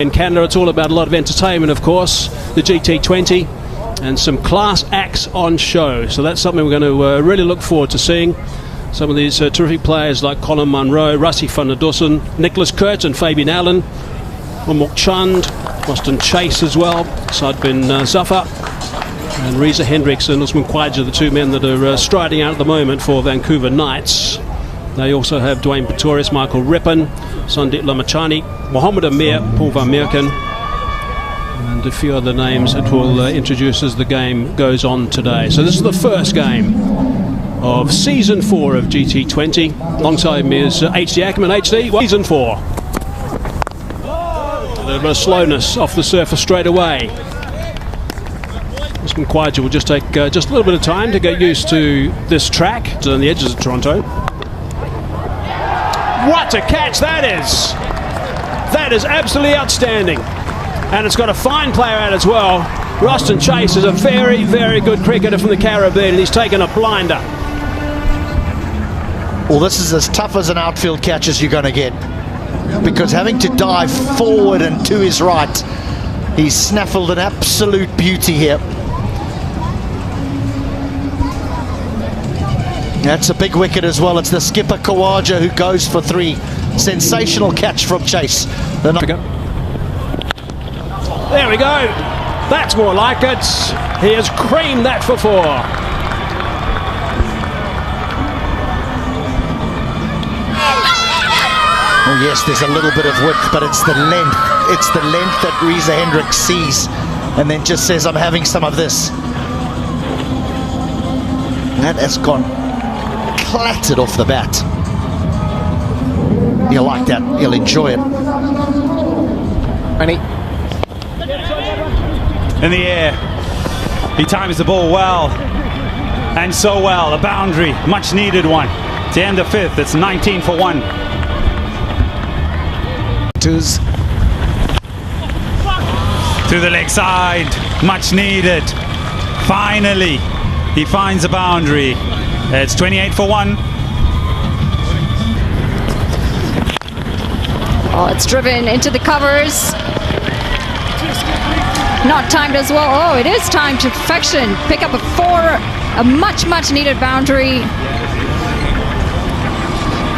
In Canada, it's all about a lot of entertainment, of course, the T20, and some class acts on show. So that's something we're going to really look forward to seeing. Some of these terrific players like Colin Munro, Rassie van der Dussen, Nicholas Kurt and Fabian Allen, Umuk Chand, Austin Chase as well, Sadbin Zafar, and Reza Hendricks and Usman Khwaja, the two men that are striding out at the moment for Vancouver Knights. They also have Dwayne Pretorius, Michael Rippon, Sandeep Lamachani, Mohamed Amir, Paul van Merken, and a few other names that we'll introduce as the game goes on today. So this is the first game of Season 4 of GT20. Alongside me is HD Ackerman. HD, Season 4. A little bit of slowness off the surface straight away. Usman Khwaja will just take just a little bit of time to get used to this track. It's on the edges of Toronto. What a catch that is! That is absolutely outstanding. And it's got a fine player out as well. Austin Chase is a very, very good cricketer from the Caribbean, and he's taken a blinder. Well, this is as tough as an outfield catch as you're going to get, because having to dive forward and to his right, he's snaffled an absolute beauty here. That's a big wicket as well. It's the skipper Khwaja who goes for 3. Sensational catch from Chase. There we go. That's more like it. He has creamed that for 4. Oh yes, there's a little bit of width, but it's the length. It's the length that Reza Hendricks sees and then just says, I'm having some of this. That has gone clattered off the bat. He'll like that. He'll enjoy it. Ready? In the air. He times the ball well. And so well. A boundary. Much needed one. To end the 5th. It's 19 for 1. Twos. To the leg side. Much needed. Finally. He finds a boundary. It's 28 for 1. Oh, it's driven into the covers. Not timed as well. Oh, it is timed to perfection. Pick up a 4, a much needed boundary.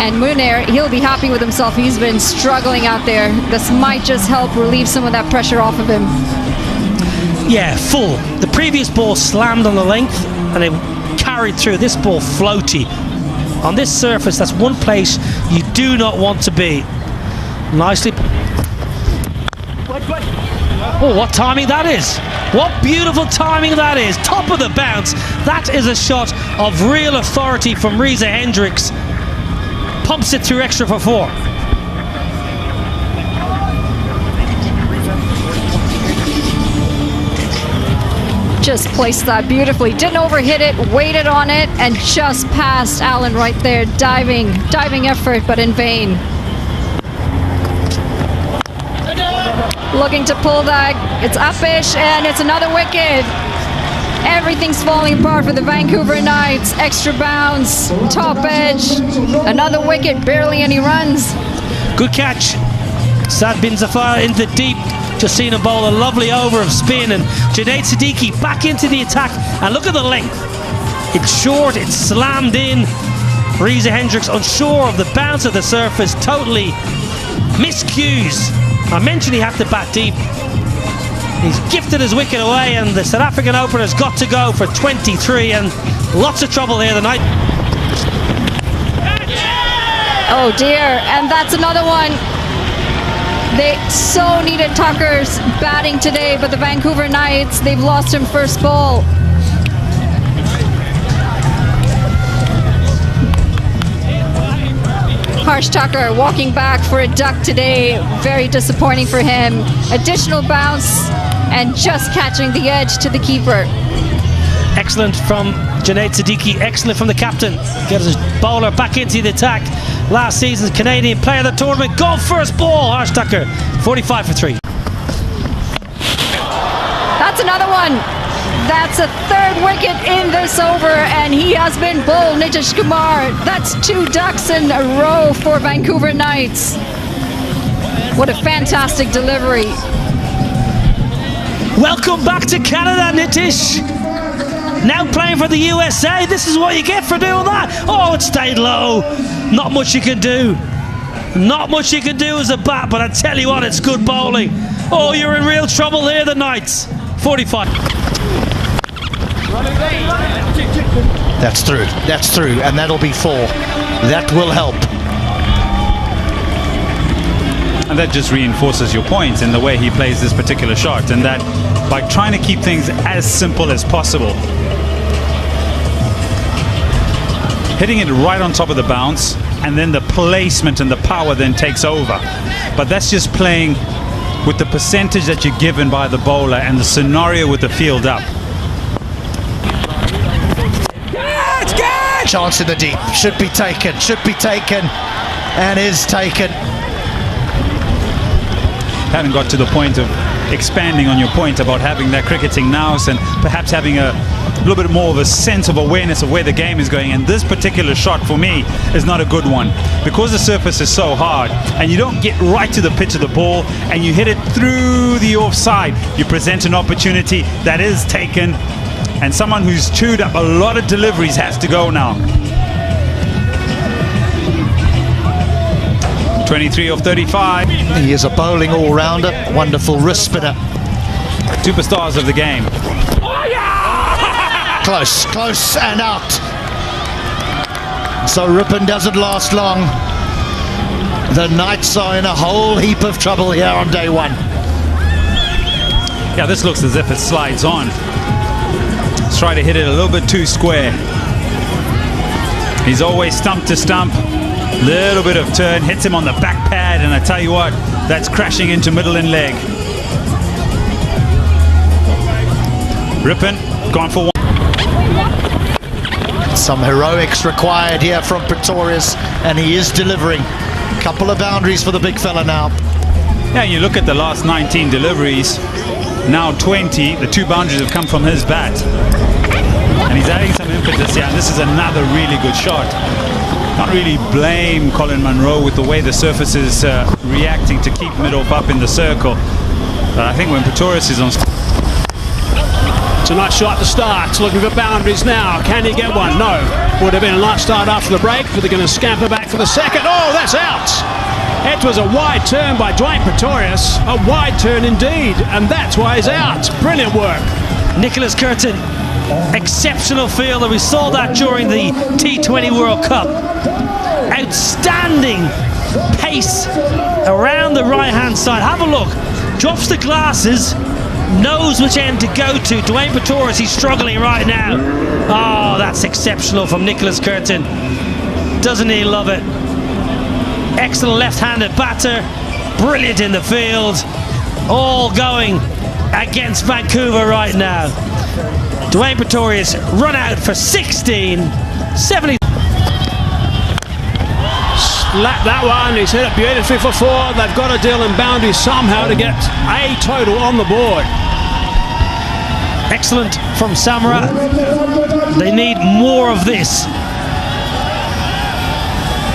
And Munir, he'll be happy with himself. He's been struggling out there. This might just help relieve some of that pressure off of him. Yeah, full. The previous ball slammed on the length and it carried through. This ball floaty. On this surface, that's one place you do not want to be. Nicely. Oh, what timing that is. What beautiful timing that is. Top of the bounce. That is a shot of real authority from Reza Hendricks. Pumps it through extra for 4. Just placed that beautifully. Didn't overhit it, waited on it, and just passed Allen right there. Diving effort, but in vain. Looking to pull that. It's upish, and it's another wicket. Everything's falling apart for the Vancouver Knights. Extra bounce, top edge, another wicket, barely any runs. Good catch. Sadbin Zafar into deep. Just seen him bowl a lovely over of spin, and Junaid Siddiqui back into the attack, and look at the length. It's short, it's slammed in. Reza Hendricks unsure of the bounce of the surface, totally miscues. I mentioned he had to bat deep. He's gifted his wicket away, and the South African opener's got to go for 23, and lots of trouble here tonight. Oh dear, and that's another one. They so needed Tucker's batting today, but the Vancouver Knights, they've lost him first ball. Harsh Tucker walking back for a duck today. Very disappointing for him. Additional bounce and just catching the edge to the keeper. Excellent from Junaid Siddiqui, excellent from the captain. Gets his bowler back into the attack. Last season's Canadian player of the tournament. Go first ball, Harsh Tucker. 45 for 3. That's another one. That's a 3rd wicket in this over, and he has been bowled, Nitish Kumar. That's 2 ducks in a row for Vancouver Knights. What a fantastic delivery. Welcome back to Canada, Nitish. Now playing for the USA. This is what you get for doing that. Oh, it stayed low. Not much you can do. Not much you can do as a bat, but I tell you what, it's good bowling. Oh, you're in real trouble here, the Knights. 45. That's through, and that'll be 4. That will help. And that just reinforces your point in the way he plays this particular shot, and that by trying to keep things as simple as possible. Hitting it right on top of the bounce, and then the placement and the power then takes over. But that's just playing with the percentage that you're given by the bowler and the scenario with the field up. Chance in the deep, should be taken, and is taken. Haven't got to the point of expanding on your point about having that cricketing nous and perhaps having a little bit more of a sense of awareness of where the game is going. And this particular shot for me is not a good one because the surface is so hard and you don't get right to the pitch of the ball and you hit it through the offside. You present an opportunity that is taken, and someone who's chewed up a lot of deliveries has to go now. 23 of 35. He is a bowling all-rounder, wonderful wrist spinner. Superstars of the game. Close and out. So Ripon doesn't last long. The Knights are in a whole heap of trouble here on day 1. Yeah, this looks as if it slides on. Let's try to hit it a little bit too square. He's always stump to stump. Little bit of turn, hits him on the back pad, and I tell you what, that's crashing into middle and leg. Ripon, gone for 1. Some heroics required here from Pretorius, and he is delivering. Couple of boundaries for the big fella now. Yeah, you look at the last 19 deliveries, now 20, the 2 boundaries have come from his bat. And he's adding some impetus here, and this is another really good shot. Can't really blame Colin Munro with the way the surface is reacting to keep mid-off up in the circle. But I think when Pretorius is on... It's a nice shot to start. Looking for boundaries now. Can he get one? No. Would have been a nice start after the break, but they're going to scamper back for the second. Oh, that's out. It was a wide turn by Dwayne Pretorius. A wide turn indeed, and that's why he's out. Brilliant work. Nicholas Curtin, exceptional fielder. We saw that during the T20 World Cup. Outstanding pace around the right-hand side. Have a look. Drops the glasses, knows which end to go to. Dwayne Pretorius, he's struggling right now. Oh, that's exceptional from Nicholas Curtin. Doesn't he love it? Excellent left-handed batter. Brilliant in the field. All going against Vancouver right now. Dwayne Pretorius run out for 16. 70. Slap that one. He's hit it beautifully for 4. They've got to deal in boundaries somehow to get a total on the board. Excellent from Samra. They need more of this.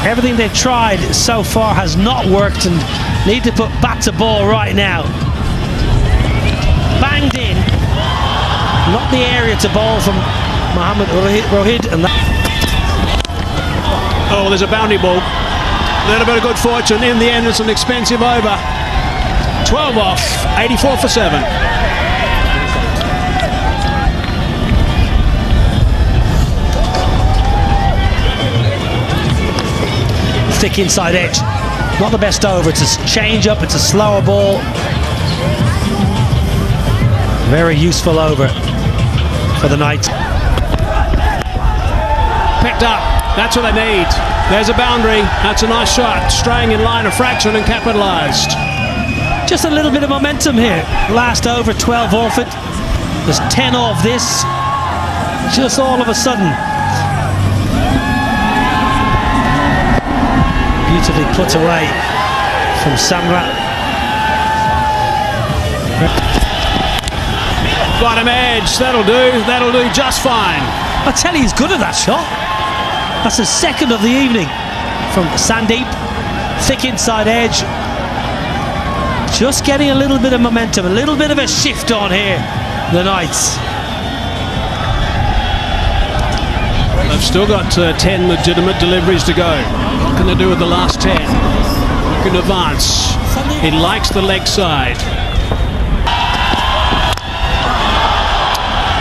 Everything they've tried so far has not worked and need to put bat to ball right now. Banged in. Not the area to bowl from Mohammad Rohid. And oh, there's a boundary ball. A little bit of good fortune. In the end, it's an expensive over. 12 off, 84 for 7. Thick inside edge. Not the best over. It's a change up. It's a slower ball. Very useful over for the Knights. Picked up. That's what they need. There's a boundary. That's a nice shot. Straying in line of fraction and capitalised. Just a little bit of momentum here. Last over, 12 off it. There's 10 off this. Just all of a sudden. Beautifully put away from Samra. Bottom edge. That'll do. That'll do just fine. I tell you, he's good at that shot. That's the second of the evening from Sandeep. Thick inside edge. just getting a little bit of momentum, a little bit of a shift on here, the Knights. They've still got 10 legitimate deliveries to go. What can they do with the last 10? Who can advance? He likes the leg side.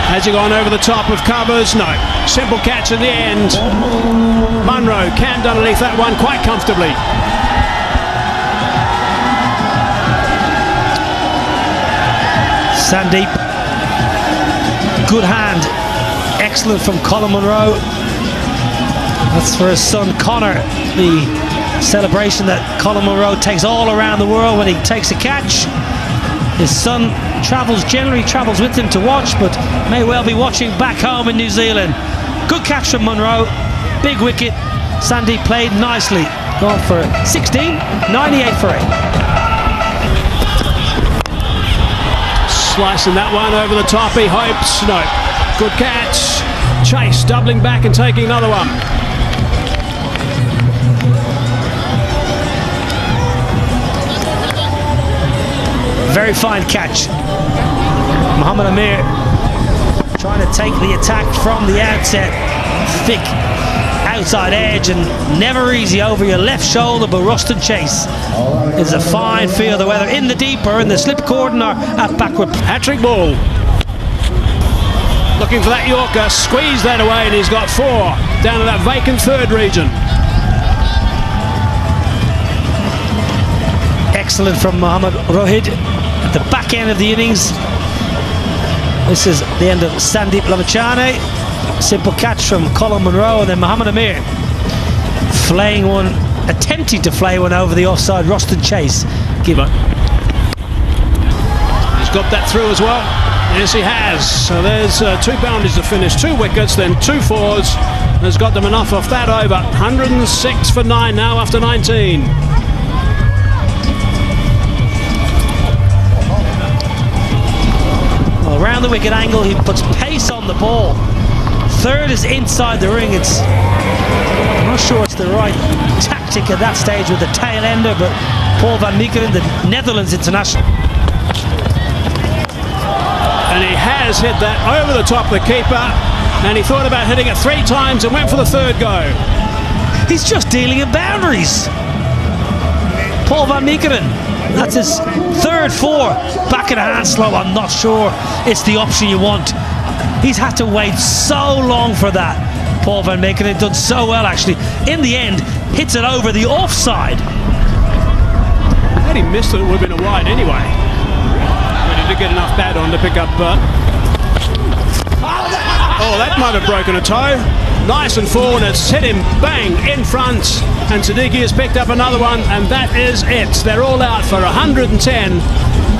Has he gone over the top of covers? No. Simple catch in the end. Munro cammed underneath that one quite comfortably. Sandeep, good hand, excellent from Colin Munro. That's for his son Connor, the celebration that Colin Munro takes all around the world when he takes a catch. His son generally travels with him to watch, but may well be watching back home in New Zealand. Good catch from Munro, big wicket. Sandeep played nicely, gone for 16, 98 for 8. Slicing that one over the top, he hopes. No. Good catch. Chase doubling back and taking another one. Very fine catch. Mohammad Amir trying to take the attack from the outset. Thick outside edge and never easy over your left shoulder, but Ruston Chase is a fine fielder, whether in the deep or in the slip cordon or at backward. Hat-trick ball. Looking for that Yorker, squeeze that away, and he's got 4 down to that vacant third region. Excellent from Mohammad Rohid at the back end of the innings. This is the end of Sandeep Lamachane. Simple catch from Colin Munro, and then Mohammad Amir flaying one, attempting to flay one over the offside Ruston Chase. He's got that through as well. Yes, he has. So there's 2 boundaries to finish, 2 wickets, then 2 fours. Has got them enough off that over. 106 for 9 now after 19. Well, around the wicket angle, he puts pace on the ball. Third is inside the ring. I'm not sure it's the right tactic at that stage with the tail ender, but Paul van Meekeren, the Netherlands international. And he has hit that over the top of the keeper, and he thought about hitting it 3 times and went for the third go. He's just dealing in boundaries. Paul van Meekeren, that's his third 4. Back in a hand slow, I'm not sure it's the option you want. He's had to wait so long for that. Paul van Meekeren done so well, actually. In the end, hits it over the offside. Had he missed it, it would have been a wide anyway. But he did get enough bat on to pick up. Oh, that might have broken a toe. Nice and full, and it's hit him bang in front. And Siddiqui has picked up another one, and that is it. They're all out for 110.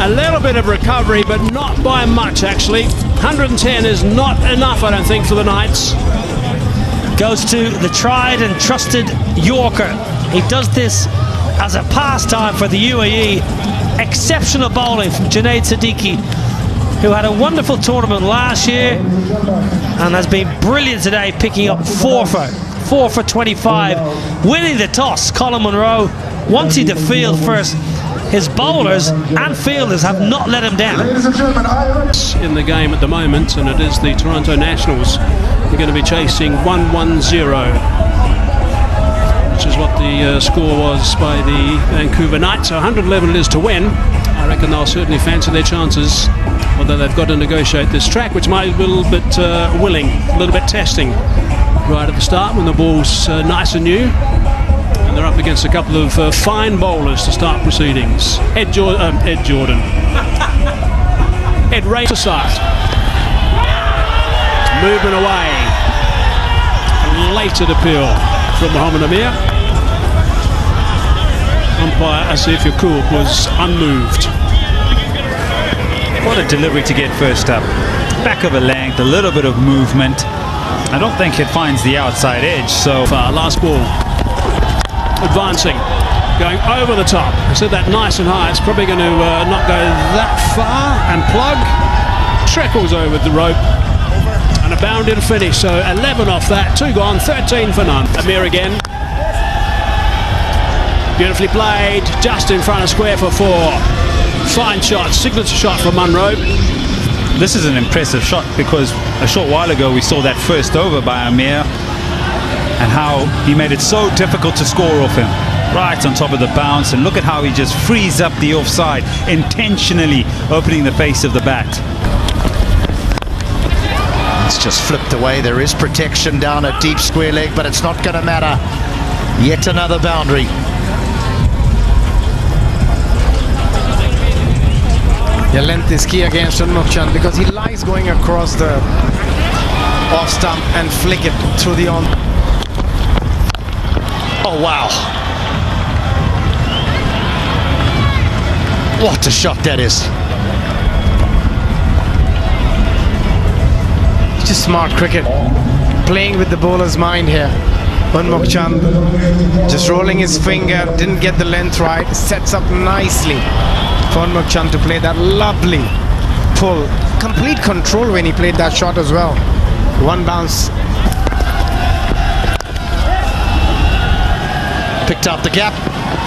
A little bit of recovery, but not by much, actually. 110 is not enough, I don't think, for the Knights. Goes to the tried and trusted Yorker. He does this as a pastime for the UAE. Exceptional bowling from Junaid Siddiqui, who had a wonderful tournament last year and has been brilliant today, picking up 4 for 25, winning the toss. Colin Munro wanting to field first. His bowlers and fielders have not let him down. In the game at the moment, and it is the Toronto Nationals. They're going to be chasing 110, which is what the score was by the Vancouver Knights. So 111 it is to win. I reckon they'll certainly fancy their chances, although they've got to negotiate this track, which might be a little bit willing, a little bit testing right at the start when the ball's nice and new. And they're up against a couple of fine bowlers to start proceedings. Ed Jordan. Ed Ray to start. Movement away. Lated appeal from Mohammad Amir. Umpire Asif Yaqub was unmoved. What a delivery to get first up. Back of a length, a little bit of movement. I don't think it finds the outside edge, so far. Last ball. Advancing, going over the top. I said that nice and high. It's probably going to not go that far. And plug trickles over the rope, and a boundary to finish. So 11 off that, 2 gone, 13 for none. Amir again, beautifully played, just in front of square for 4. Fine shot, signature shot from Munro. This is an impressive shot because a short while ago we saw that first over by Amir and how he made it so difficult to score off him. Right on top of the bounce, and look at how he just frees up the offside, intentionally opening the face of the bat. It's just flipped away. There is protection down a deep square leg, but it's not going to matter. Yet another boundary. Yeah, length is key against Unmukchand because he likes going across the off stump and flick it through the on. Oh, wow. What a shot that is. Just smart cricket, playing with the bowler's mind here. Unmukchand just rolling his finger, didn't get the length right, sets up nicely for Unmukchand to play that lovely pull. Complete control when he played that shot as well. One bounce. Picked up the gap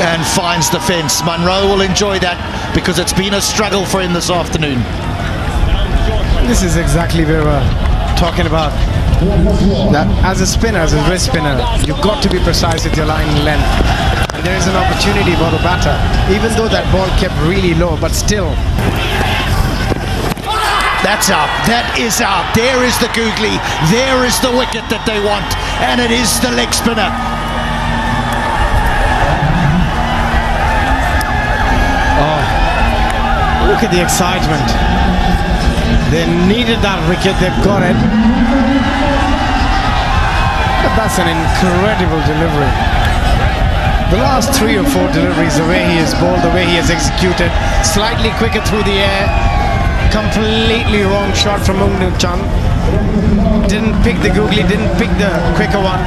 and finds the fence. Munro will enjoy that because it's been a struggle for him this afternoon. This is exactly where we're talking about. That as a spinner, as a wrist spinner, you've got to be precise with your line and length. And there is an opportunity for the batter, even though that ball kept really low, but still. That's out. That is out. There is the googly. There is the wicket that they want. And it is the leg spinner. Oh, look at the excitement. They needed that wicket. They've got it. But that's an incredible delivery. The last 3 or 4 deliveries, the way he has bowled, the way he has executed, slightly quicker through the air, completely wrong shot from Unmukchand. Didn't pick the googly, didn't pick the quicker one,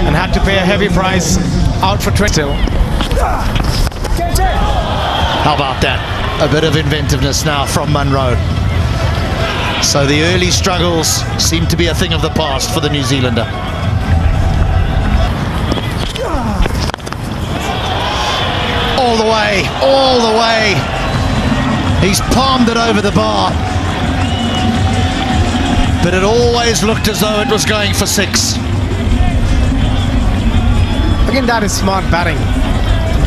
and had to pay a heavy price. Out for 20 still. How about that? A bit of inventiveness now from Munro. So the early struggles seem to be a thing of the past for the New Zealander. All the way, all the way. He's palmed it over the bar. But it always looked as though it was going for 6. Again, that is smart batting.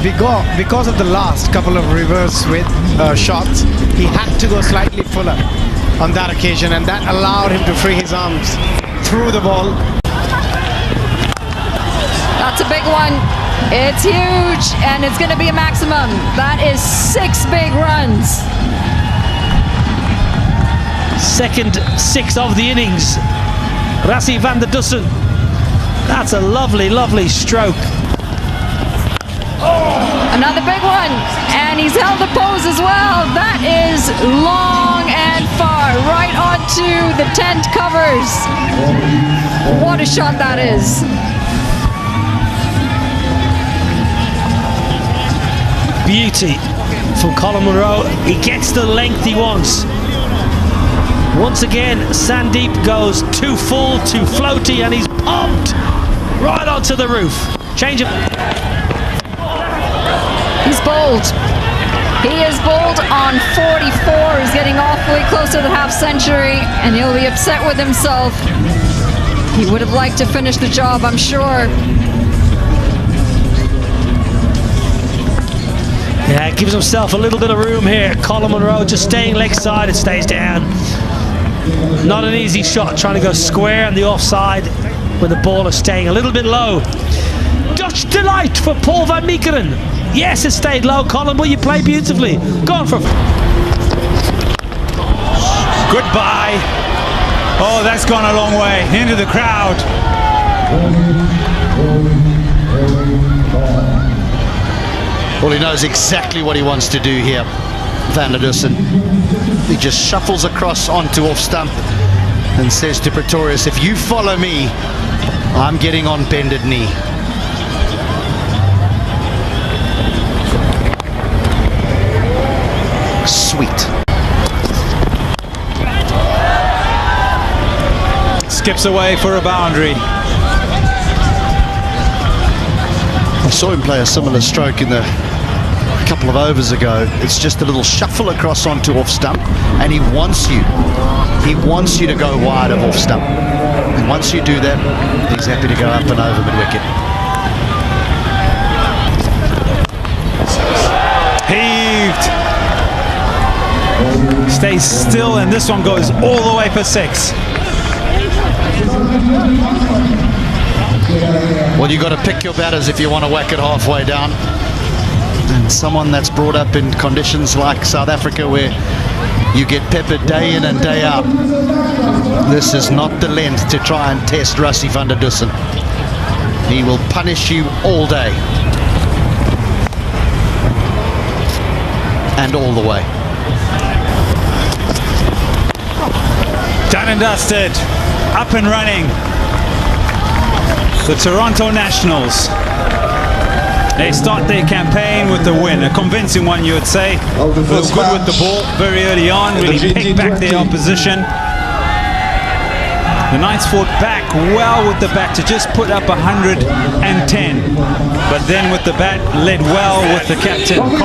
Because of the last couple of reverse with shots, he had to go slightly fuller on that occasion, and that allowed him to free his arms through the ball. That's a big one. It's huge, and it's going to be a maximum. That is 6 big runs. Second 6 of the innings. Rassie van der Dussen. That's a lovely, lovely stroke. Another big one, and he's held the pose as well. That is long and far, right onto the tent covers. What a shot that is. Beauty from Colin Munro. He gets the length he wants. Once again, Sandeep goes too full, too floaty, and he's pumped right onto the roof. Change of... He's bowled. He is bowled on 44. He's getting awfully close to the half century, and he'll be upset with himself. He would have liked to finish the job, I'm sure. Yeah, gives himself a little bit of room here. Colin Munro just staying leg side, it stays down. Not an easy shot, trying to go square on the offside when the ball is staying a little bit low. Dutch delight for Paul van Meekeren. Yes, it stayed low, Colin, but you play beautifully. Gone for... Goodbye. Oh, that's gone a long way into the crowd. Well, he knows exactly what he wants to do here, Van der Dussen. He just shuffles across onto off stump and says to Pretorius, if you follow me, I'm getting on bended knee. Sweet. Skips away for a boundary. I saw him play a similar stroke in the couple of overs ago. It's just a little shuffle across onto off stump, and he wants you to go wide of off stump. And once you do that, he's happy to go up and over mid-wicket. Heaved. Stays still, and this one goes all the way for 6. Well, you got to pick your batters if you want to whack it halfway down. And someone that's brought up in conditions like South Africa, where you get peppered day in and day out, this is not the length to try and test Rassie van der Dussen. He will punish you all day and all the way. Done and dusted. Up and running. The Toronto Nationals. They start their campaign with a win, a convincing one, you would say. Looked good with the ball very early on, really picked back their opposition. The Knights fought back well with the bat to just put up 110, but then with the bat led well with the captain.